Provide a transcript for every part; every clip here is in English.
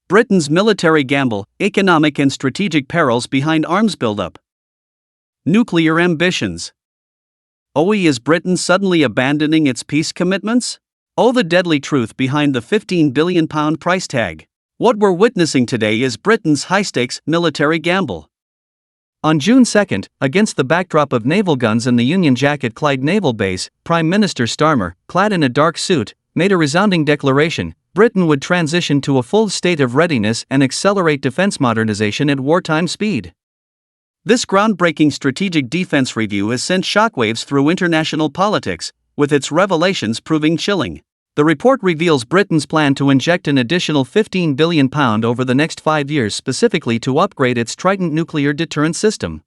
Britain's military gamble, economic and strategic perils behind arms buildup. Nuclear ambitions. oThe, is Britain suddenly abandoning its peace commitments? The deadly truth behind the £15 billion price tag. What we're witnessing today is Britain's high-stakes military gamble. On June 2, against the backdrop of naval guns in the Union Jack at Clyde Naval Base, Prime Minister Starmer, clad in a dark suit, made a resounding declaration: Britain would transition to a full state of readiness and accelerate defense modernization at wartime speed. This groundbreaking strategic defense review has sent shockwaves through international politics, with its revelations proving chilling. The report reveals Britain's plan to inject an additional £15 billion over the next 5 years specifically to upgrade its Trident nuclear deterrent system.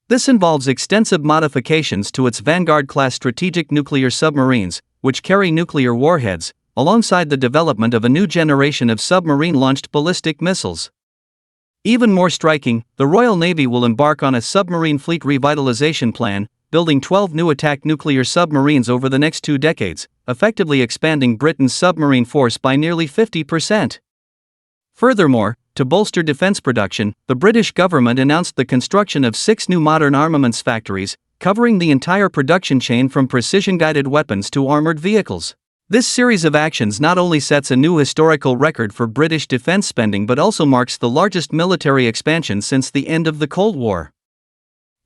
This involves extensive modifications to its Vanguard-class strategic nuclear submarines, which carry nuclear warheads, alongside the development of a new generation of submarine-launched ballistic missiles. Even more striking, the Royal Navy will embark on a submarine fleet revitalization plan, building 12 new attack nuclear submarines over the next 2 decades, effectively expanding Britain's submarine force by nearly 50%. Furthermore, to bolster defense production, the British government announced the construction of 6 new modern armaments factories, covering the entire production chain from precision-guided weapons to armored vehicles. This series of actions not only sets a new historical record for British defense spending but also marks the largest military expansion since the end of the Cold War.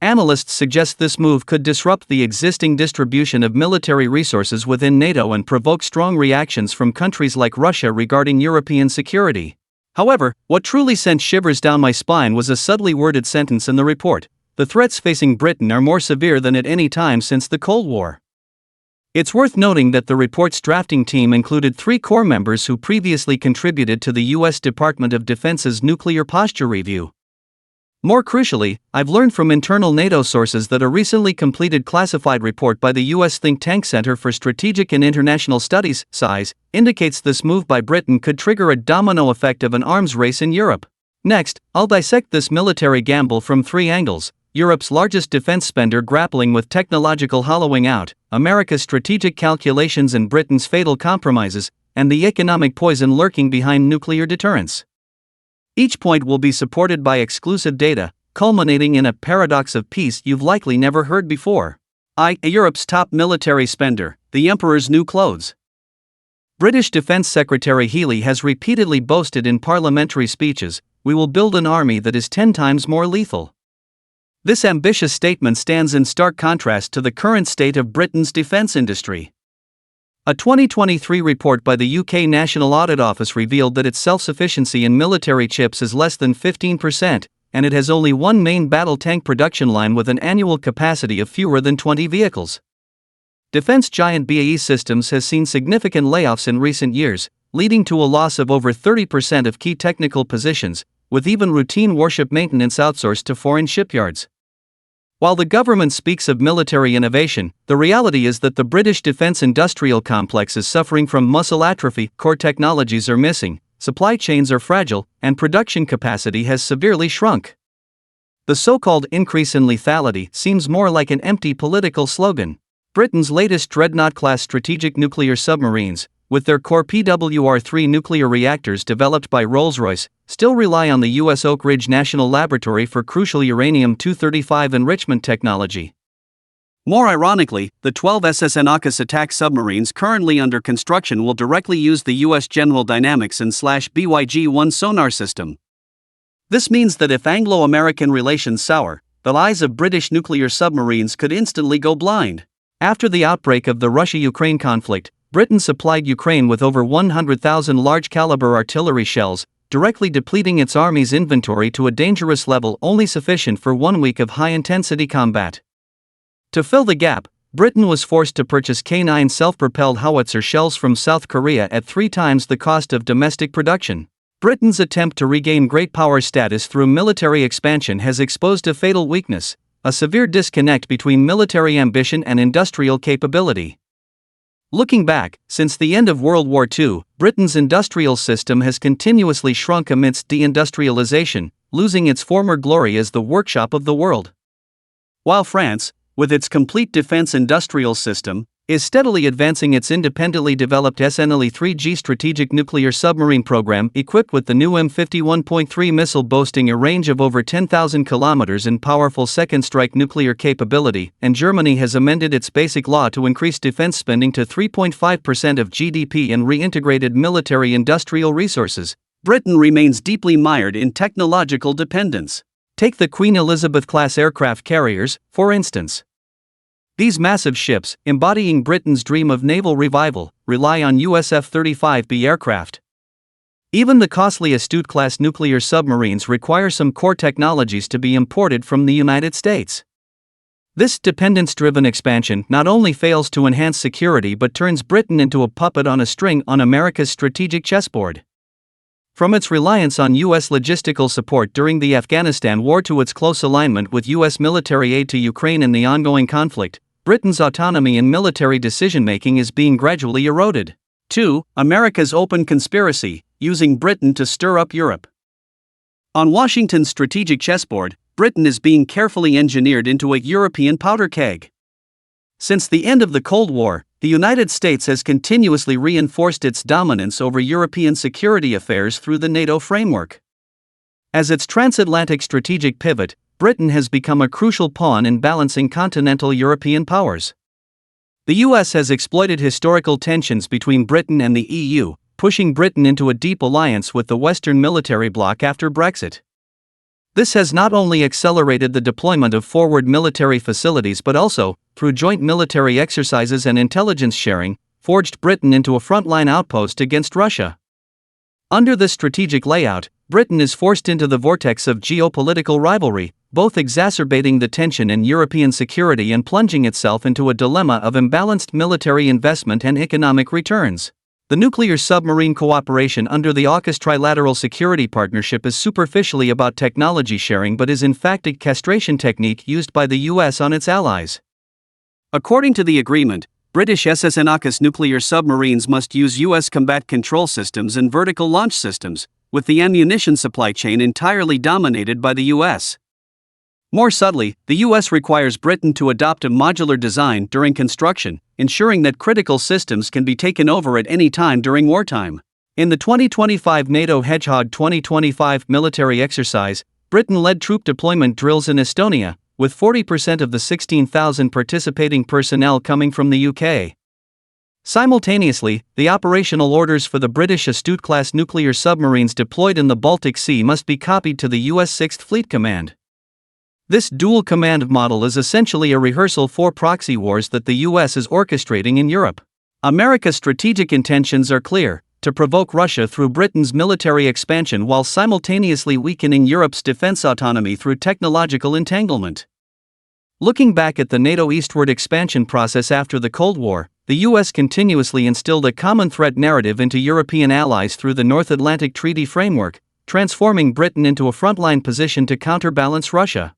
Analysts suggest this move could disrupt the existing distribution of military resources within NATO and provoke strong reactions from countries like Russia regarding European security. However, what truly sent shivers down my spine was a subtly worded sentence in the report: the threats facing Britain are more severe than at any time since the Cold War. It's worth noting that the report's drafting team included 3 core members who previously contributed to the U.S. Department of Defense's Nuclear Posture Review. More crucially, I've learned from internal NATO sources that a recently completed classified report by the U.S. think tank Center for Strategic and International Studies, SISE, indicates this move by Britain could trigger a domino effect of an arms race in Europe. Next, I'll dissect this military gamble from 3 angles: Europe's largest defense spender grappling with technological hollowing out, America's strategic calculations and Britain's fatal compromises, and the economic poison lurking behind nuclear deterrence. Each point will be supported by exclusive data, culminating in a paradox of peace you've likely never heard before. Europe's top military spender, the Emperor's new clothes. British Defence Secretary Healey has repeatedly boasted in parliamentary speeches, "We will build an army that is 10 times more lethal." This ambitious statement stands in stark contrast to the current state of Britain's defence industry. A 2023 report by the UK National Audit Office revealed that its self-sufficiency in military chips is less than 15%, and it has only one main battle tank production line with an annual capacity of fewer than 20 vehicles. Defence giant BAE Systems has seen significant layoffs in recent years, leading to a loss of over 30% of key technical positions, with even routine warship maintenance outsourced to foreign shipyards. While the government speaks of military innovation, the reality is that the British defence industrial complex is suffering from muscle atrophy, core technologies are missing, supply chains are fragile, and production capacity has severely shrunk. The so-called increase in lethality seems more like an empty political slogan. Britain's latest Dreadnought-class strategic nuclear submarines, with their core PWR-3 nuclear reactors developed by Rolls-Royce, still rely on the U.S. Oak Ridge National Laboratory for crucial uranium-235 enrichment technology. More ironically, the 12 SSN AUKUS attack submarines currently under construction will directly use the U.S. General Dynamics and /BYG-1 sonar system. This means that if Anglo-American relations sour, the eyes of British nuclear submarines could instantly go blind. After the outbreak of the Russia-Ukraine conflict, Britain supplied Ukraine with over 100,000 large-caliber artillery shells, directly depleting its army's inventory to a dangerous level only sufficient for 1 week of high-intensity combat. To fill the gap, Britain was forced to purchase K9 self-propelled howitzer shells from South Korea at 3 times the cost of domestic production. Britain's attempt to regain great power status through military expansion has exposed a fatal weakness: a severe disconnect between military ambition and industrial capability. Looking back, since the end of World War II, Britain's industrial system has continuously shrunk amidst deindustrialization, losing its former glory as the workshop of the world. While France, with its complete defense industrial system, is steadily advancing its independently developed SNLE-3G strategic nuclear submarine program equipped with the new M51.3 missile boasting a range of over 10,000 kilometers and powerful second-strike nuclear capability, and Germany has amended its basic law to increase defense spending to 3.5% of GDP and reintegrated military-industrial resources. Britain remains deeply mired in technological dependence. Take the Queen Elizabeth-class aircraft carriers, for instance. These massive ships, embodying Britain's dream of naval revival, rely on US F-35B aircraft. Even the costly Astute-class nuclear submarines require some core technologies to be imported from the United States. This dependence-driven expansion not only fails to enhance security but turns Britain into a puppet on a string on America's strategic chessboard. From its reliance on U.S. logistical support during the Afghanistan war to its close alignment with U.S. military aid to Ukraine in the ongoing conflict, Britain's autonomy in military decision-making is being gradually eroded. 2. America's open conspiracy, using Britain to stir up Europe. On Washington's strategic chessboard, Britain is being carefully engineered into a European powder keg. Since the end of the Cold War, the United States has continuously reinforced its dominance over European security affairs through the NATO framework. As its transatlantic strategic pivot, Britain has become a crucial pawn in balancing continental European powers. The US has exploited historical tensions between Britain and the EU, pushing Britain into a deep alliance with the Western military bloc after Brexit. This has not only accelerated the deployment of forward military facilities but also, through joint military exercises and intelligence sharing, forged Britain into a frontline outpost against Russia. Under this strategic layout, Britain is forced into the vortex of geopolitical rivalry, both exacerbating the tension in European security and plunging itself into a dilemma of imbalanced military investment and economic returns. The nuclear submarine cooperation under the AUKUS Trilateral Security Partnership is superficially about technology sharing but is in fact a castration technique used by the US on its allies. According to the agreement, British SSN AUKUS nuclear submarines must use US combat control systems and vertical launch systems, with the ammunition supply chain entirely dominated by the US. More subtly, the US requires Britain to adopt a modular design during construction, ensuring that critical systems can be taken over at any time during wartime. In the 2025 NATO Hedgehog 2025 military exercise, Britain led troop deployment drills in Estonia, with 40% of the 16,000 participating personnel coming from the UK. Simultaneously, the operational orders for the British Astute-class nuclear submarines deployed in the Baltic Sea must be copied to the US 6th Fleet Command. This dual command model is essentially a rehearsal for proxy wars that the US is orchestrating in Europe. America's strategic intentions are clear: to provoke Russia through Britain's military expansion while simultaneously weakening Europe's defense autonomy through technological entanglement. Looking back at the NATO eastward expansion process after the Cold War, the US continuously instilled a common threat narrative into European allies through the North Atlantic Treaty Framework, transforming Britain into a frontline position to counterbalance Russia.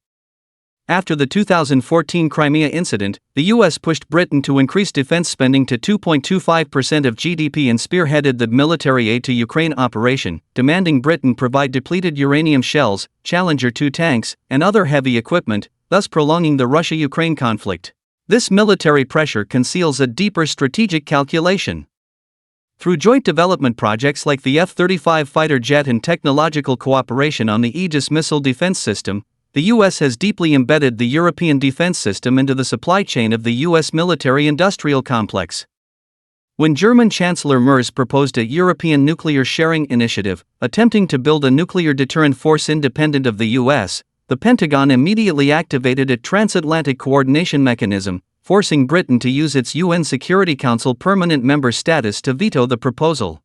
After the 2014 Crimea incident, the US pushed Britain to increase defense spending to 2.25% of GDP and spearheaded the military aid to Ukraine operation, demanding Britain provide depleted uranium shells, Challenger 2 tanks, and other heavy equipment, thus prolonging the Russia-Ukraine conflict. This military pressure conceals a deeper strategic calculation. Through joint development projects like the F-35 fighter jet and technological cooperation on the Aegis missile defense system, the US has deeply embedded the European defense system into the supply chain of the US military-industrial complex. When German Chancellor Merz proposed a European nuclear sharing initiative, attempting to build a nuclear deterrent force independent of the US, the Pentagon immediately activated a transatlantic coordination mechanism, forcing Britain to use its UN Security Council permanent member status to veto the proposal.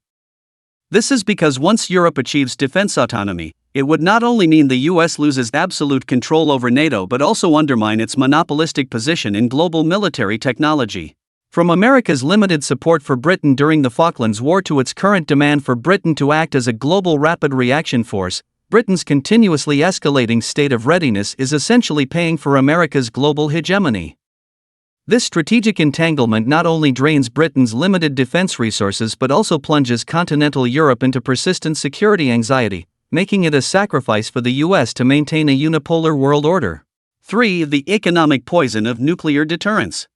This is because once Europe achieves defense autonomy, it would not only mean the US loses absolute control over NATO but also undermine its monopolistic position in global military technology. From America's limited support for Britain during the Falklands War to its current demand for Britain to act as a global rapid reaction force, Britain's continuously escalating state of readiness is essentially paying for America's global hegemony. This strategic entanglement not only drains Britain's limited defense resources but also plunges continental Europe into persistent security anxiety, making it a sacrifice for the US to maintain a unipolar world order. 3. The economic poison of nuclear deterrence.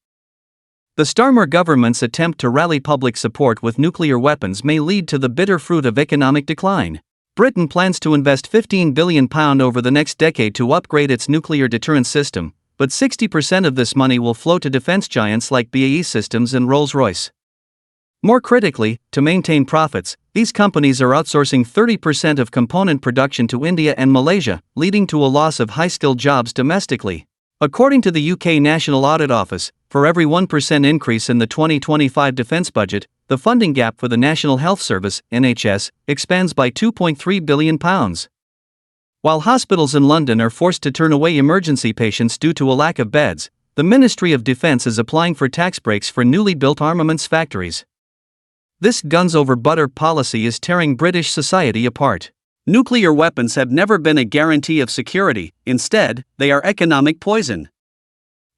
The Starmer government's attempt to rally public support with nuclear weapons may lead to the bitter fruit of economic decline. Britain plans to invest £15 billion over the next decade to upgrade its nuclear deterrence system, but 60% of this money will flow to defense giants like BAE Systems and Rolls-Royce. More critically, to maintain profits, these companies are outsourcing 30% of component production to India and Malaysia, leading to a loss of high-skilled jobs domestically. According to the UK National Audit Office, for every 1% increase in the 2025 defence budget, the funding gap for the National Health Service (NHS) expands by £2.3 billion. While hospitals in London are forced to turn away emergency patients due to a lack of beds, the Ministry of Defence is applying for tax breaks for newly built armaments factories. This guns over butter policy is tearing British society apart. Nuclear weapons have never been a guarantee of security, instead, they are economic poison.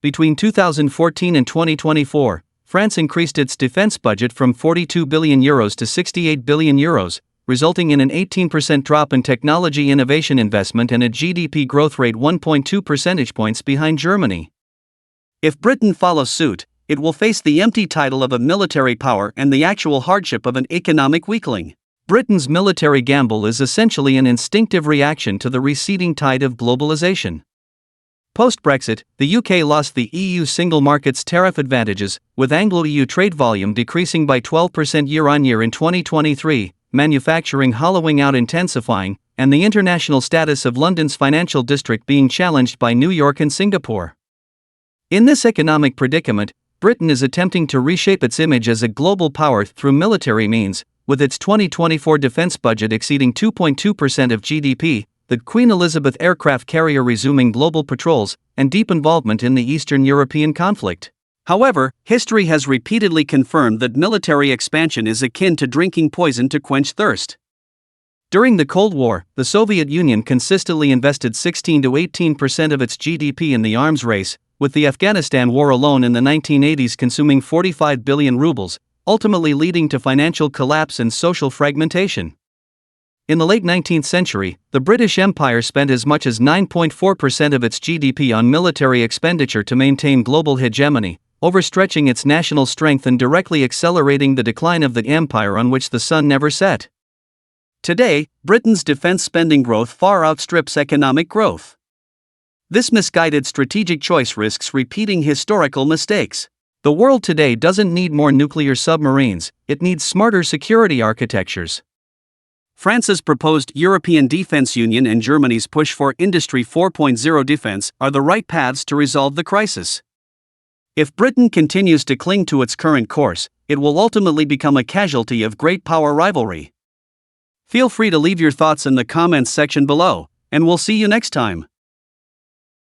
Between 2014 and 2024, France increased its defense budget from €42 billion to €68 billion, resulting in an 18% drop in technology innovation investment and a GDP growth rate 1.2 percentage points behind Germany. If Britain follows suit, it will face the empty title of a military power and the actual hardship of an economic weakling. Britain's military gamble is essentially an instinctive reaction to the receding tide of globalization. Post-Brexit, the UK lost the EU single market's tariff advantages, with Anglo-EU trade volume decreasing by 12% year-on-year in 2023, manufacturing hollowing out intensifying, and the international status of London's financial district being challenged by New York and Singapore. In this economic predicament, Britain is attempting to reshape its image as a global power through military means, with its 2024 defense budget exceeding 2.2% of GDP, the Queen Elizabeth aircraft carrier resuming global patrols, and deep involvement in the Eastern European conflict. However, history has repeatedly confirmed that military expansion is akin to drinking poison to quench thirst. During the Cold War, the Soviet Union consistently invested 16 to 18% of its GDP in the arms race, with the Afghanistan war alone in the 1980s consuming 45 billion rubles, ultimately leading to financial collapse and social fragmentation. In the late 19th century, the British Empire spent as much as 9.4% of its GDP on military expenditure to maintain global hegemony, overstretching its national strength and directly accelerating the decline of the empire on which the sun never set. Today, Britain's defense spending growth far outstrips economic growth. This misguided strategic choice risks repeating historical mistakes. The world today doesn't need more nuclear submarines, it needs smarter security architectures. France's proposed European Defense Union and Germany's push for Industry 4.0 defense are the right paths to resolve the crisis. If Britain continues to cling to its current course, it will ultimately become a casualty of great power rivalry. Feel free to leave your thoughts in the comments section below, and we'll see you next time.